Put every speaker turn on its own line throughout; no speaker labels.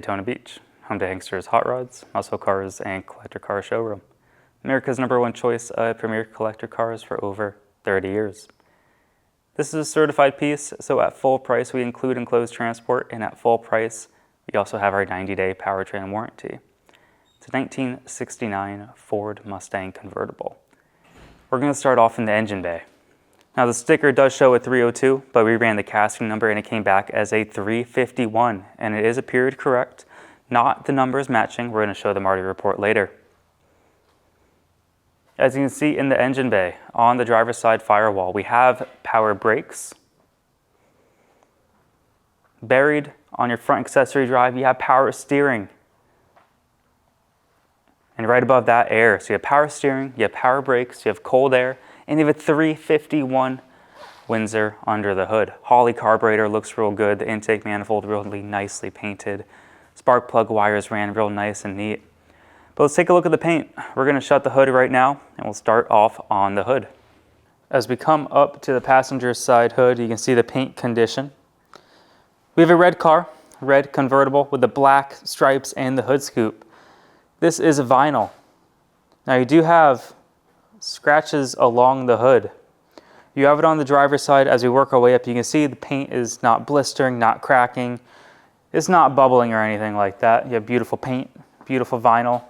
Daytona Beach, home to Hanksters Hot Rods, muscle cars, and collector car showroom. America's #1 choice of premier collector cars for over 30 years. This is a certified piece, so at full price we include enclosed transport, and at full price we also have our 90-day powertrain warranty. It's a 1969 Ford Mustang Convertible. We're going to start off in the engine bay. Now the sticker does show a 302, but we ran the casting number and it came back as a 351, and it is a period correct, not the numbers matching. We're going to show the Marty report later. As you can see in the engine bay, on the driver's side firewall, we have power brakes. Buried on your front accessory drive, you have power steering. And right above that, air. So you have power steering, you have power brakes, you have cold air, and you have a 351 Windsor under the hood. Holley carburetor looks real good. The intake manifold really nicely painted. Spark plug wires ran real nice and neat. But let's take a look at the paint. We're going to shut the hood right now, and we'll start off on the hood. As we come up to the passenger side hood, you can see the paint condition. We have a red car, red convertible with the black stripes and the hood scoop. This is vinyl. Now you do have scratches along the hood. You have it on the driver's side. As we work our way up, you can see the paint is not blistering, not cracking. It's not bubbling or anything like that. You have beautiful paint, beautiful vinyl,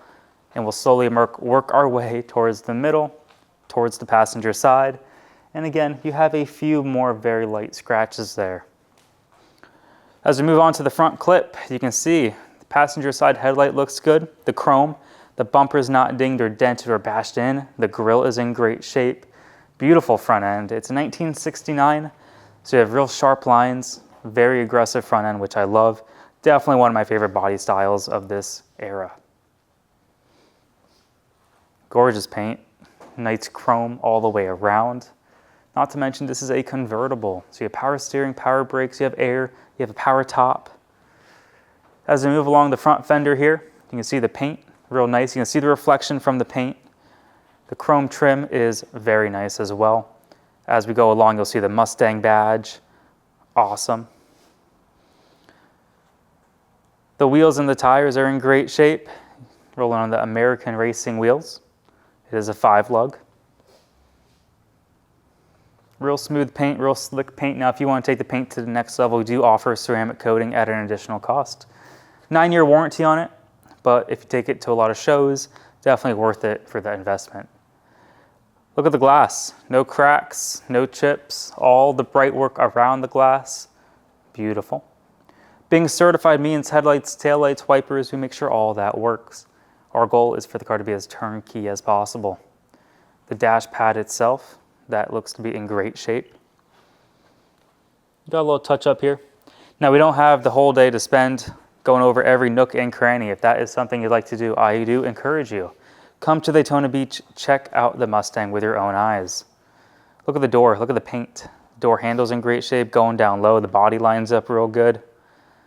and we'll slowly work our way towards the middle, towards the passenger side. And again, you have a few more very light scratches there. As we move on to the front clip, you can see the passenger side headlight looks good. The chrome, the bumper is not dinged or dented or bashed in. The grille is in great shape. Beautiful front end. It's a 1969, so you have real sharp lines, very aggressive front end, which I love. Definitely one of my favorite body styles of this era. Gorgeous paint, nice chrome all the way around. Not to mention this is a convertible. So you have power steering, power brakes, you have air, you have a power top. As we move along the front fender here, you can see the paint, real nice. You can see the reflection from the paint. The chrome trim is very nice as well. As we go along, you'll see the Mustang badge. Awesome. The wheels and the tires are in great shape. Rolling on the American Racing wheels. It is a 5-lug. Real smooth paint, real slick paint. Now, if you want to take the paint to the next level, we do offer ceramic coating at an additional cost. 9-year warranty on it, but if you take it to a lot of shows, definitely worth it for that investment. Look at the glass. No cracks, no chips, all the bright work around the glass. Beautiful. Being certified means headlights, taillights, wipers, we make sure all that works. Our goal is for the car to be as turnkey as possible. The dash pad itself, that looks to be in great shape. Got a little touch up here. Now we don't have the whole day to spend going over every nook and cranny. If that is something you'd like to do, I do encourage you. Come to Daytona Beach, check out the Mustang with your own eyes. Look at the door, look at the paint. Door handle's in great shape, going down low, the body lines up real good.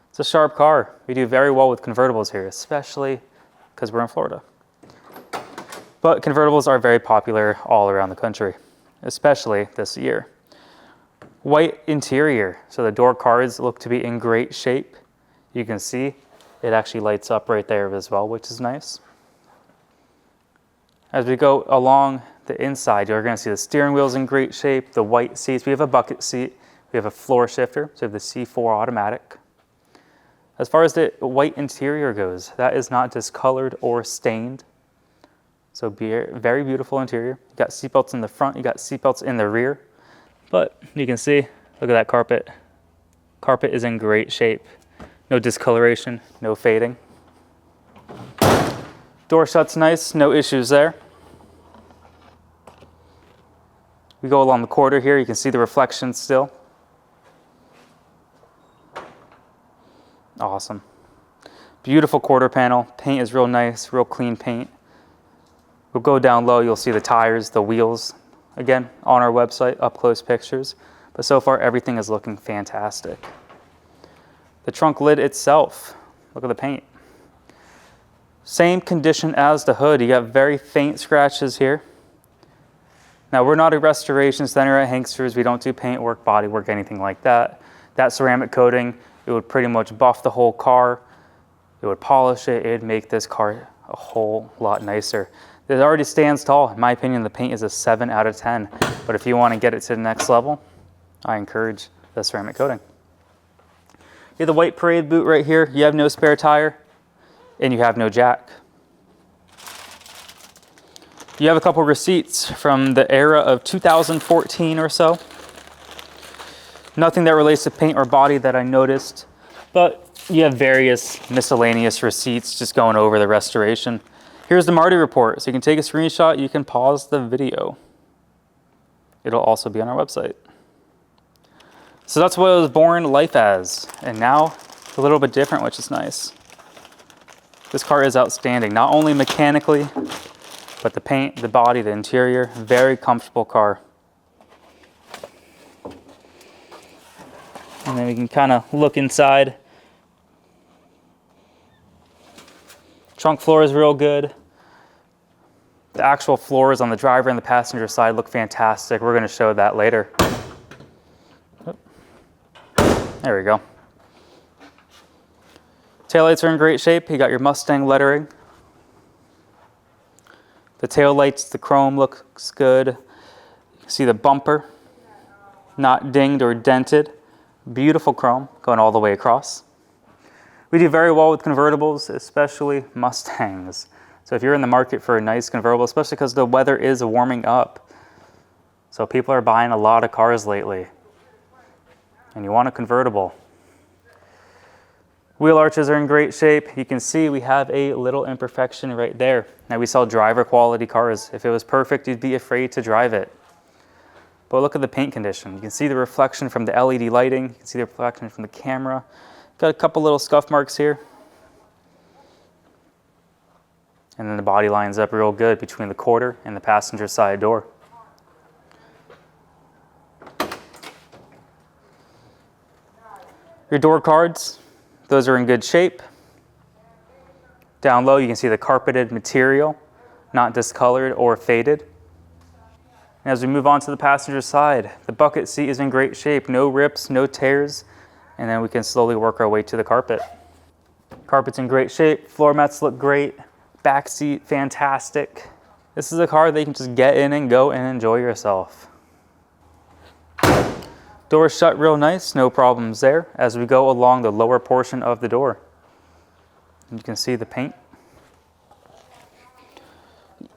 It's a sharp car. We do very well with convertibles here, especially because we're in Florida. But convertibles are very popular all around the country, especially this year. White interior, so the door cards look to be in great shape. You can see it actually lights up right there as well, which is nice. As we go along the inside, you're going to see the steering wheel's in great shape, the white seats. We have a bucket seat, we have a floor shifter, so we have the C4 automatic. As far as the white interior goes, that is not discolored or stained. So very beautiful interior. You got seatbelts in the front, you got seatbelts in the rear. But you can see, look at that carpet. Carpet is in great shape. No discoloration, no fading. Door shuts nice, no issues there. We go along the quarter here, you can see the reflection still. Awesome. Beautiful quarter panel. Paint is real nice, real clean paint. We'll go down low, you'll see the tires, the wheels. Again, on our website, up close pictures. But so far, everything is looking fantastic. The trunk lid itself, look at the paint. Same condition as the hood. You got very faint scratches here. Now, we're not a restoration center at Hanksters. We don't do paint work, body work, anything like that. That ceramic coating, it would pretty much buff the whole car. It it would polish it, it'd make this car a whole lot nicer. It already stands tall. In my opinion, the paint is a 7 out of 10. But if you want to get it to the next level, I encourage the ceramic coating. You have the white parade boot right here. You have no spare tire, and you have no jack. You have a couple receipts from the era of 2014 or so. Nothing that relates to paint or body that I noticed, but you have various miscellaneous receipts just going over the restoration. Here's the Marty report, so you can take a screenshot, you can pause the video. It'll also be on our website. So that's what I was born life as, and now it's a little bit different, which is nice. This car is outstanding, not only mechanically, but the paint, the body, the interior, very comfortable car. And then we can kind of look inside. Trunk floor is real good. The actual floors on the driver and the passenger side look fantastic. We're going to show that later. There we go. Taillights are in great shape. You got your Mustang lettering. The taillights, the chrome looks good. You can see the bumper, not dinged or dented. Beautiful chrome going all the way across. We do very well with convertibles, especially Mustangs. So if you're in the market for a nice convertible, especially because the weather is warming up, so people are buying a lot of cars lately, and you want a convertible. Wheel arches are in great shape. You can see we have a little imperfection right there. Now we sell driver quality cars. If it was perfect, you'd be afraid to drive it. But look at the paint condition. You can see the reflection from the LED lighting. You can see the reflection from the camera. Got a couple little scuff marks here. And then the body lines up real good between the quarter and the passenger side door. Your door cards, those are in good shape. Down low, you can see the carpeted material, not discolored or faded. And as we move on to the passenger side, the bucket seat is in great shape, no rips, no tears, and then we can slowly work our way to the carpet. Carpet's in great shape, floor mats look great, back seat fantastic. This is a car that you can just get in and go and enjoy yourself. Doors shut real nice, no problems there as we go along the lower portion of the door. You can see the paint.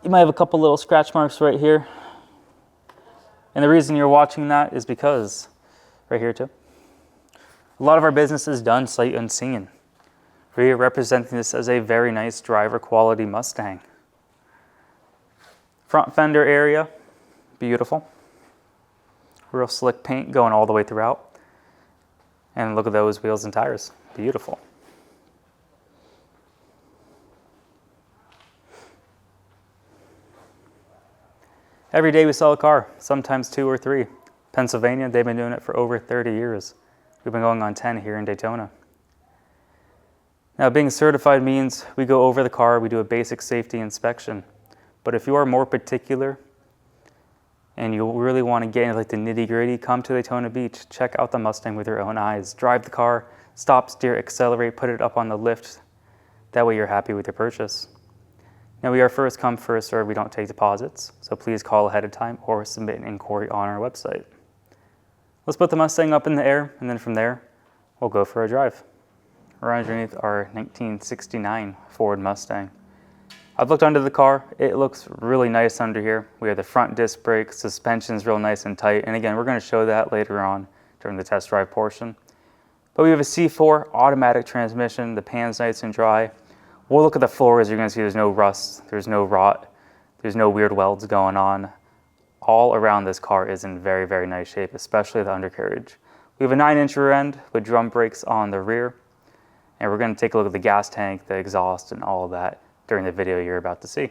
You might have a couple little scratch marks right here. And the reason you're watching that is because, right here too, a lot of our business is done sight unseen. We are representing this as a very nice driver quality Mustang. Front fender area, beautiful. Real slick paint going all the way throughout. And look at those wheels and tires, beautiful. Every day we sell a car, sometimes 2 or 3. Pennsylvania, they've been doing it for over 30 years. We've been going on 10 here in Daytona. Now, being certified means we go over the car, we do a basic safety inspection. But if you are more particular and you really want to get into like the nitty-gritty, come to Daytona Beach, check out the Mustang with your own eyes. Drive the car, stop, steer, accelerate, put it up on the lift. That way you're happy with your purchase. Now, we are first come, first serve. We don't take deposits, so please call ahead of time or submit an inquiry on our website. Let's put the Mustang up in the air, and then from there, we'll go for a drive. We're underneath our 1969 Ford Mustang. I've looked under the car. It looks really nice under here. We have the front disc brakes, suspension's real nice and tight, and again, we're going to show that later on during the test drive portion. But we have a C4 automatic transmission. The pan's nice and dry. We'll look at the floors. You're going to see there's no rust, there's no rot, there's no weird welds going on. All around this car is in very, very nice shape, especially the undercarriage. We have a 9-inch rear end with drum brakes on the rear. And we're going to take a look at the gas tank, the exhaust, and all of that during the video you're about to see.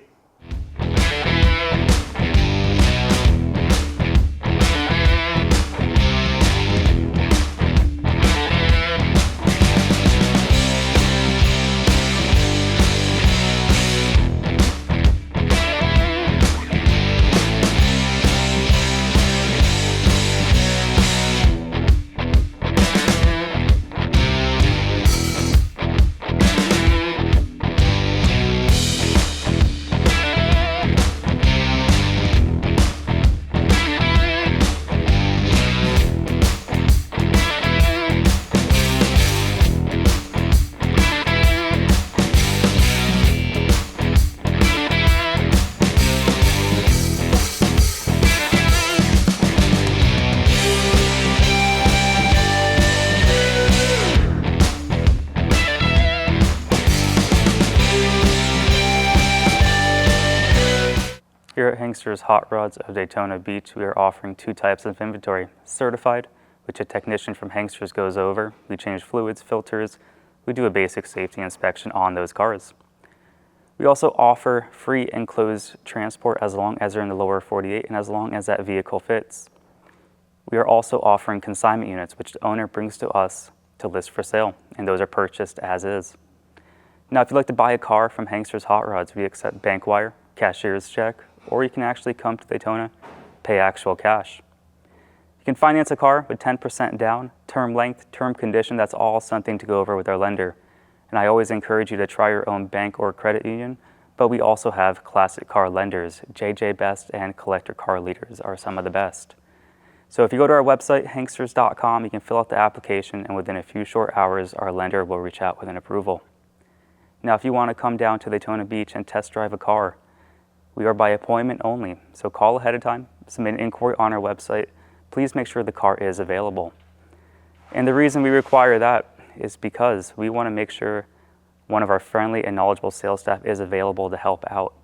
Hanksters Hot Rods of Daytona Beach, we are offering 2 types of inventory. Certified, which a technician from Hanksters goes over. We change fluids, filters. We do a basic safety inspection on those cars. We also offer free enclosed transport as long as they're in the lower 48 and as long as that vehicle fits. We are also offering consignment units, which the owner brings to us to list for sale, and those are purchased as is. Now, if you'd like to buy a car from Hanksters Hot Rods, we accept bank wire, cashier's check, or you can actually come to Daytona, pay actual cash. You can finance a car with 10% down, term length, term condition. That's all something to go over with our lender. And I always encourage you to try your own bank or credit union, but we also have classic car lenders. JJ Best and Collector Car Leaders are some of the best. So if you go to our website, hanksters.com, you can fill out the application, and within a few short hours, our lender will reach out with an approval. Now, if you want to come down to Daytona Beach and test drive a car, we are by appointment only. So call ahead of time, submit an inquiry on our website. Please make sure the car is available. And the reason we require that is because we want to make sure one of our friendly and knowledgeable sales staff is available to help out.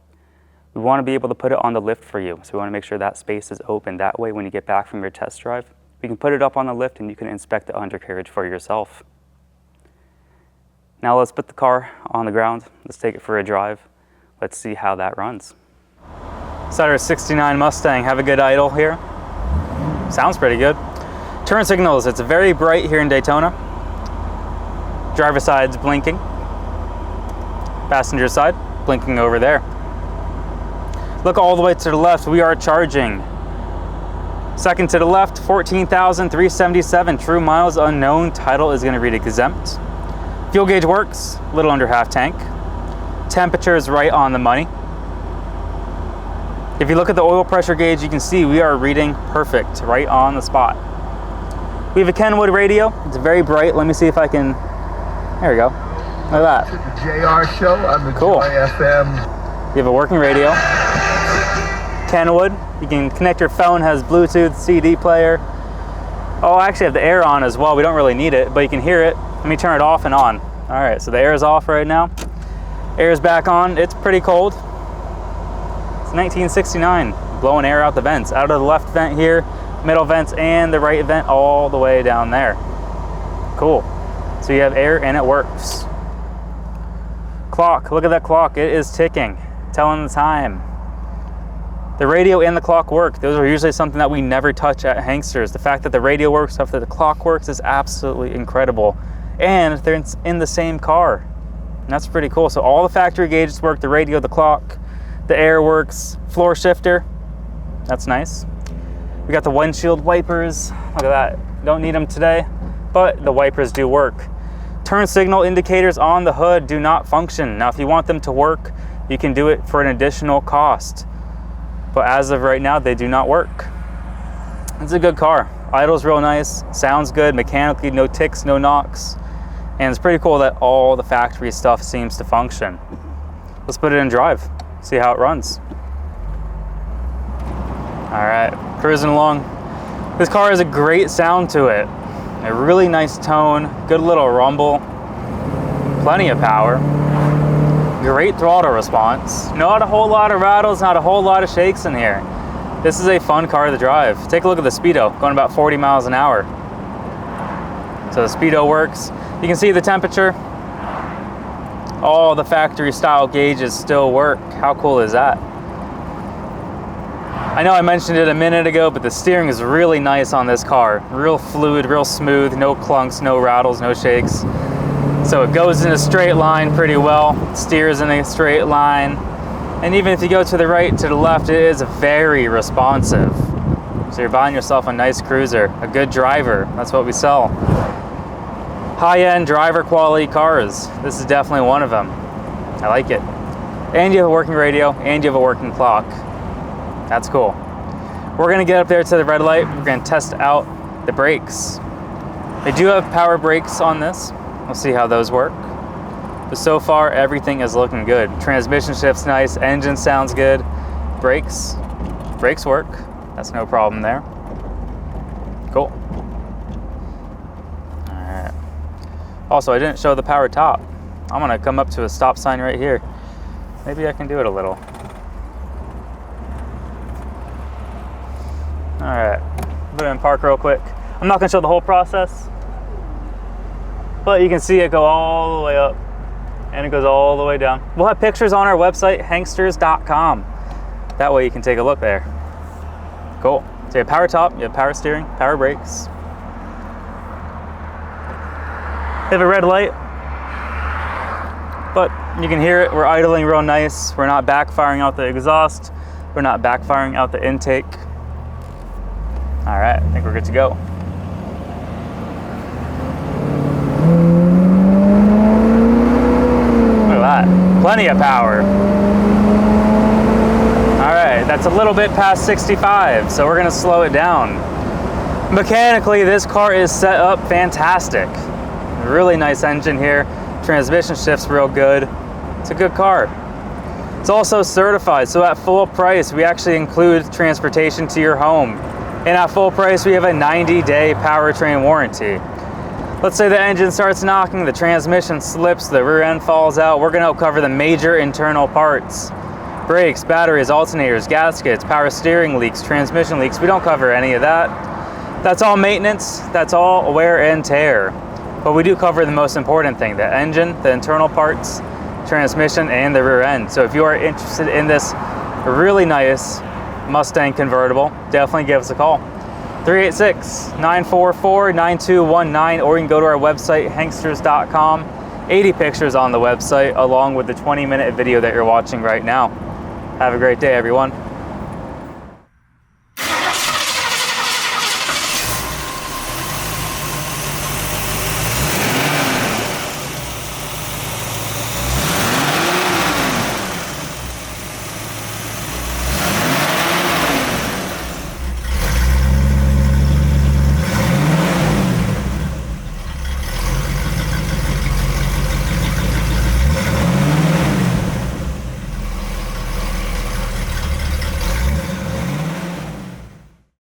We want to be able to put it on the lift for you, so we want to make sure that space is open. That way, when you get back from your test drive, we can put it up on the lift and you can inspect the undercarriage for yourself. Now let's put the car on the ground. Let's take it for a drive. Let's see how that runs. It's our 69 Mustang. Have a good idle here. Sounds pretty good. Turn signals, it's very bright here in Daytona. Driver side's blinking. Passenger side, blinking over there. Look all the way to the left, we are charging. Second to the left, 14,377 true miles unknown. Title is gonna read exempt. Fuel gauge works, a little under half tank. Temperature is right on the money. If you look at the oil pressure gauge, you can see we are reading perfect, right on the spot. We have a Kenwood radio, it's very bright. Let me see if I can, there we go. Look at that.
The JR show on the
Cool.
Joy FM.
You have a working radio. Kenwood, you can connect your phone, has Bluetooth, CD player. Oh, I actually have the air on as well. We don't really need it, but you can hear it. Let me turn it off and on. All right, so the air is off right now. Air is back on. It's pretty cold. It's 1969, blowing air out the vents. Out of the left vent here, middle vents, and the right vent all the way down there. Cool. So you have air and it works. Clock, look at that clock. It is ticking, telling the time. The radio and the clock work. Those are usually something that we never touch at Hanksters. The fact that the radio works, the fact that the clock works is absolutely incredible. And they're in the same car. And that's pretty cool. So all the factory gauges work, the radio, the clock, the air works, floor shifter. That's nice. We got the windshield wipers. Look at that. Don't need them today, but the wipers do work. Turn signal indicators on the hood do not function. Now, if you want them to work, you can do it for an additional cost. But as of right now, they do not work. It's a good car. Idle's real nice, sounds good, mechanically, no ticks, no knocks. And it's pretty cool that all the factory stuff seems to function. Let's put it in drive, see how it runs. All right, cruising along. This car has a great sound to it. A really nice tone, good little rumble, plenty of power, great throttle response. Not a whole lot of rattles, not a whole lot of shakes in here. This is a fun car to drive. Take a look at the speedo, going about 40 miles an hour. So the speedo works. You can see the temperature. All the factory style gauges still work. How cool is that? I know I mentioned it a minute ago, but the steering is really nice on this car. Real fluid, real smooth, no clunks, no rattles, no shakes. So it goes in a straight line pretty well, steers in a straight line. And even if you go to the right, to the left, it is very responsive. So you're buying yourself a nice cruiser, a good driver. That's what we sell. High-end driver quality cars. This is definitely one of them. I like it. And you have a working radio, and you have a working clock. That's cool. We're gonna get up there to the red light. We're gonna test out the brakes. They do have power brakes on this. We'll see how those work. But so far, everything is looking good. Transmission shift's nice, engine sounds good. Brakes work. That's no problem there. Cool. All right. Also, I didn't show the power top. I'm gonna come up to a stop sign right here. Maybe I can do it a little. All right, put it in park real quick. I'm not gonna show the whole process, but you can see it go all the way up and it goes all the way down. We'll have pictures on our website, hanksters.com. That way you can take a look there. Cool. So you have power top, you have power steering, power brakes. You have a red light, but you can hear it. We're idling real nice. We're not backfiring out the exhaust. We're not backfiring out the intake. All right, I think we're good to go. Look at that, plenty of power. All right, that's a little bit past 65, so we're gonna slow it down. Mechanically, this car is set up fantastic. Really nice engine here. Transmission shifts real good. It's a good car. It's also certified, so at full price, we actually include transportation to your home. And at full price, we have a 90-day powertrain warranty. Let's say the engine starts knocking, the transmission slips, the rear end falls out. We're gonna cover the major internal parts. Brakes, batteries, alternators, gaskets, power steering leaks, transmission leaks. We don't cover any of that. That's all maintenance, that's all wear and tear. But we do cover the most important thing, the engine, the internal parts, transmission, and the rear end. So if you are interested in this really nice Mustang Convertible, definitely give us a call. 386-944-9219, or you can go to our website, hanksters.com. 80 pictures on the website, along with the 20-minute video that you're watching right now. Have a great day, everyone.